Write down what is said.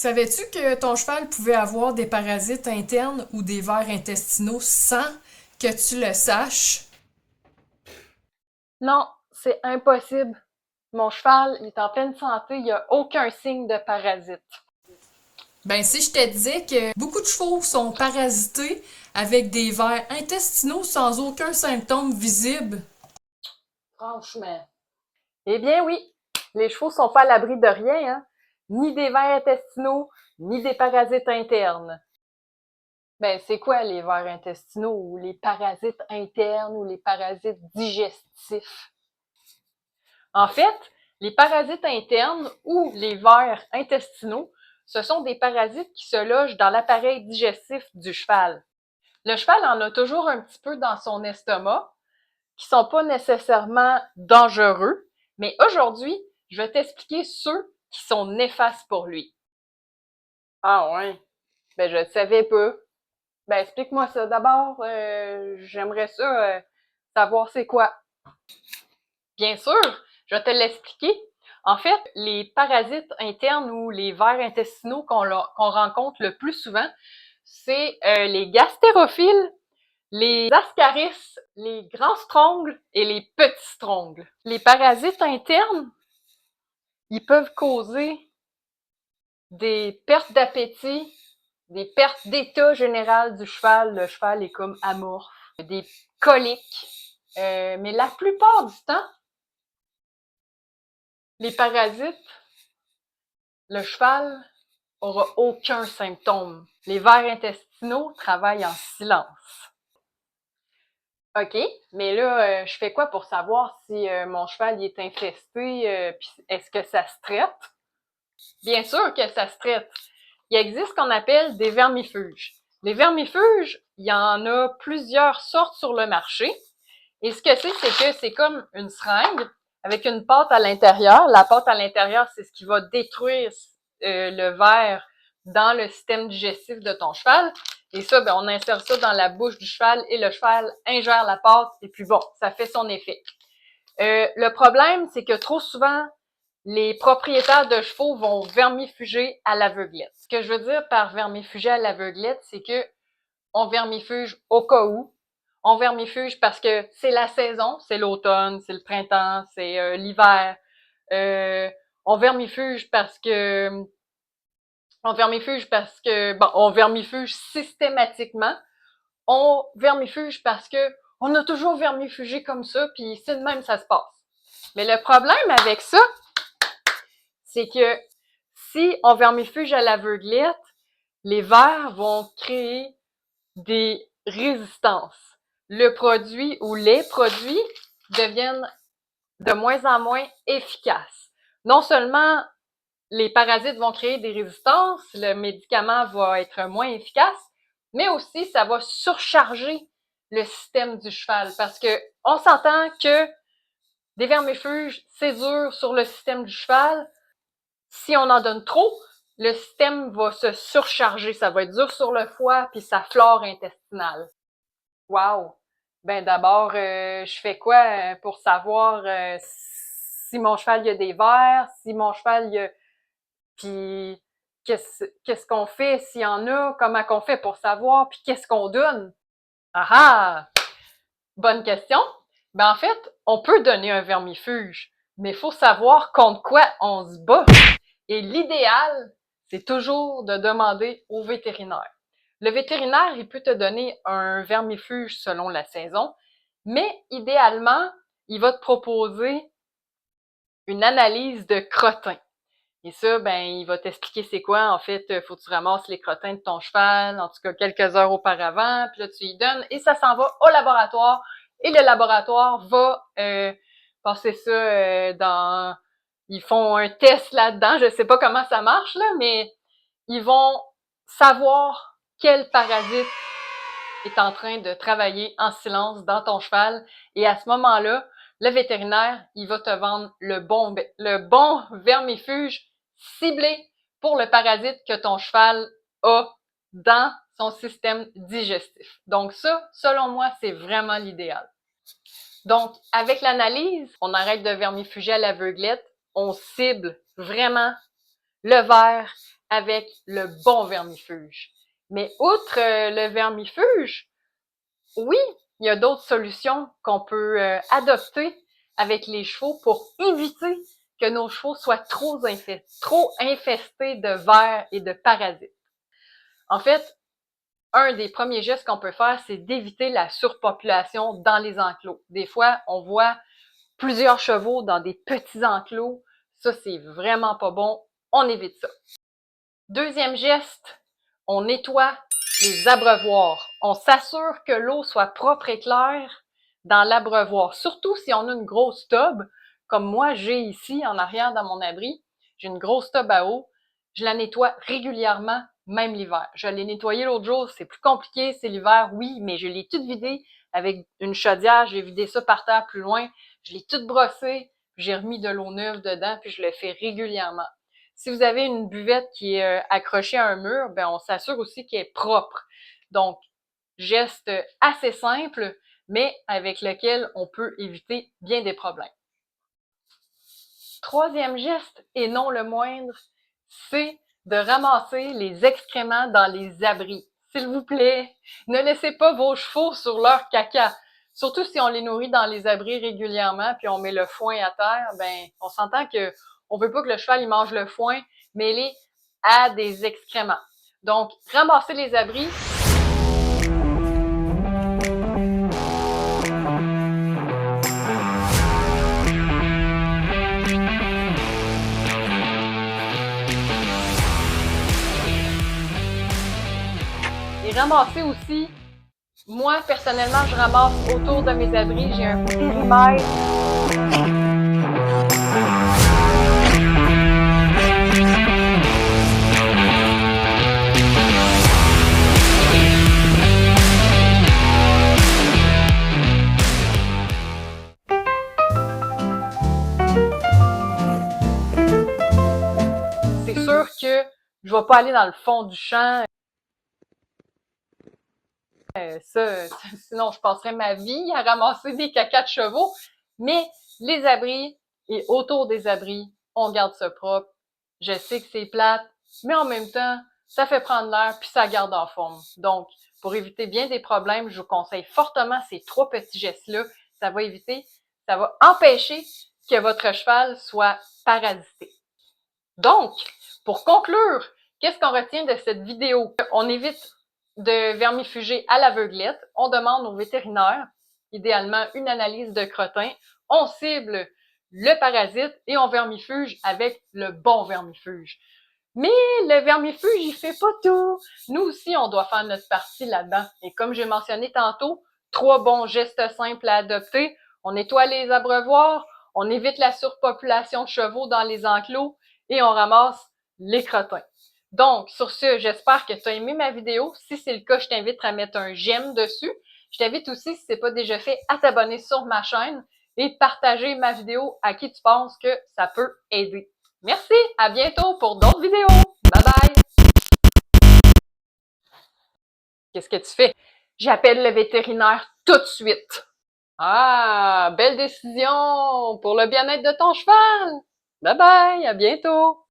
Savais-tu que ton cheval pouvait avoir des parasites internes ou des vers intestinaux sans que tu le saches? Non, c'est impossible. Mon cheval, il est en pleine santé, il n'y a aucun signe de parasite. Ben, si je te disais que beaucoup de chevaux sont parasités avec des vers intestinaux sans aucun symptôme visible. Franchement. Eh bien oui, les chevaux sont pas à l'abri de rien, hein? Ni des vers intestinaux, ni des parasites internes. Ben, c'est quoi les vers intestinaux ou les parasites internes ou les parasites digestifs? En fait, les parasites internes ou les vers intestinaux, ce sont des parasites qui se logent dans l'appareil digestif du cheval. Le cheval en a toujours un petit peu dans son estomac, qui sont pas nécessairement dangereux, mais aujourd'hui, je vais t'expliquer ceux qui sont néfastes pour lui. Ah ouais, ben je ne savais pas. Ben explique-moi ça. D'abord, j'aimerais ça savoir c'est quoi. Bien sûr, je vais te l'expliquer. En fait, les parasites internes ou les vers intestinaux qu'on rencontre le plus souvent, c'est les gastérophiles, les ascaris, les grands strongles et les petits strongles. Les parasites internes, ils peuvent causer des pertes d'appétit, des pertes d'état général du cheval. Le cheval est comme amorphe, des coliques. Mais la plupart du temps, les parasites, le cheval aura aucun symptôme. Les vers intestinaux travaillent en silence. OK, mais là, je fais quoi pour savoir si mon cheval il est infesté, puis est-ce que ça se traite? Bien sûr que ça se traite. Il existe ce qu'on appelle des vermifuges. Les vermifuges, il y en a plusieurs sortes sur le marché. Et ce que c'est que c'est comme une seringue avec une pâte à l'intérieur. La pâte à l'intérieur, c'est ce qui va détruire le ver dans le système digestif de ton cheval. Et ça, ben, on insère ça dans la bouche du cheval et le cheval ingère la pâte et puis bon, ça fait son effet. Le problème, c'est que trop souvent, les propriétaires de chevaux vont vermifuger à l'aveuglette. Ce que je veux dire par vermifuger à l'aveuglette, c'est que on vermifuge au cas où. On vermifuge parce que c'est la saison, c'est l'automne, c'est le printemps, c'est l'hiver. Euh, on vermifuge parce que bon, on vermifuge systématiquement. On vermifuge parce que on a toujours vermifugé comme ça, puis c'est de même ça se passe. Mais le problème avec ça, c'est que si on vermifuge à l'aveuglette, les vers vont créer des résistances. Le produit ou les produits deviennent de moins en moins efficaces. Non seulement les parasites vont créer des résistances, le médicament va être moins efficace, mais aussi ça va surcharger le système du cheval parce que on s'entend que des vermifuges, c'est dur sur le système du cheval. Si on en donne trop, le système va se surcharger, ça va être dur sur le foie puis sa flore intestinale. Wow! Ben d'abord, je fais quoi pour savoir si mon cheval il a des vers, si mon cheval il a... Puis qu'est-ce qu'on fait s'il y en a, comment qu'on fait pour savoir, puis qu'est-ce qu'on donne? Ah ah! Bonne question. Ben en fait, on peut donner un vermifuge, mais il faut savoir contre quoi on se bat. Et l'idéal, c'est toujours de demander au vétérinaire. Le vétérinaire, il peut te donner un vermifuge selon la saison, mais idéalement, il va te proposer une analyse de crottin. Et ça, ben, il va t'expliquer c'est quoi. En fait, faut que tu ramasses les crottins de ton cheval, en tout cas quelques heures auparavant, puis là, tu y donnes, et ça s'en va au laboratoire. Et le laboratoire va passer ça dans... Ils font un test là-dedans, je sais pas comment ça marche, là, mais ils vont savoir quel parasite est en train de travailler en silence dans ton cheval. Et à ce moment-là, le vétérinaire, il va te vendre le bon vermifuge ciblé pour le parasite que ton cheval a dans son système digestif. Donc ça, selon moi, c'est vraiment l'idéal. Donc, avec l'analyse, on arrête de vermifuger à l'aveuglette, on cible vraiment le ver avec le bon vermifuge. Mais outre le vermifuge, oui, il y a d'autres solutions qu'on peut adopter avec les chevaux pour éviter que nos chevaux soient trop infestés de vers et de parasites. En fait, un des premiers gestes qu'on peut faire, c'est d'éviter la surpopulation dans les enclos. Des fois, on voit plusieurs chevaux dans des petits enclos. Ça, c'est vraiment pas bon. On évite ça. Deuxième geste, on nettoie les abreuvoirs. On s'assure que l'eau soit propre et claire dans l'abreuvoir. Surtout si on a une grosse tube, comme moi j'ai ici en arrière dans mon abri. J'ai une grosse tube à eau. Je la nettoie régulièrement, même l'hiver. Je l'ai nettoyée l'autre jour, c'est plus compliqué, c'est l'hiver, oui, mais je l'ai toute vidée avec une chaudière. J'ai vidé ça par terre plus loin. Je l'ai toute brossée, j'ai remis de l'eau neuve dedans, puis je le fais régulièrement. Si vous avez une buvette qui est accrochée à un mur, ben on s'assure aussi qu'elle est propre. Donc, geste assez simple, mais avec lequel on peut éviter bien des problèmes. Troisième geste, et non le moindre, c'est de ramasser les excréments dans les abris. S'il vous plaît, ne laissez pas vos chevaux sur leur caca. Surtout si on les nourrit dans les abris régulièrement, puis on met le foin à terre, ben on s'entend que on veut pas que le cheval il mange le foin mêlé à des excréments. Donc, ramasser les abris. Et ramasser aussi, moi personnellement, je ramasse autour de mes abris, j'ai un périmètre. C'est sûr que je vais pas aller dans le fond du champ. Sinon, je passerais ma vie à ramasser des cacas de chevaux. Mais les abris et autour des abris, on garde ça propre. Je sais que c'est plate, mais en même temps, ça fait prendre l'air puis ça garde en forme. Donc, pour éviter bien des problèmes, je vous conseille fortement ces 3 petits gestes-là. Ça va empêcher que votre cheval soit parasité. Donc, pour conclure, qu'est-ce qu'on retient de cette vidéo? On évite de vermifuger à l'aveuglette. On demande au vétérinaire, idéalement, une analyse de crottin. On cible le parasite et on vermifuge avec le bon vermifuge. Mais le vermifuge, il fait pas tout. Nous aussi, on doit faire notre partie là-dedans. Et comme j'ai mentionné tantôt, 3 bons gestes simples à adopter. On nettoie les abreuvoirs, on évite la surpopulation de chevaux dans les enclos et on ramasse les crottins. Donc, sur ce, j'espère que tu as aimé ma vidéo. Si c'est le cas, je t'invite à mettre un j'aime dessus. Je t'invite aussi, si ce n'est pas déjà fait, à t'abonner sur ma chaîne et partager ma vidéo à qui tu penses que ça peut aider. Merci, à bientôt pour d'autres vidéos. Bye bye! Qu'est-ce que tu fais? J'appelle le vétérinaire tout de suite. Ah, belle décision pour le bien-être de ton cheval. Bye bye, à bientôt!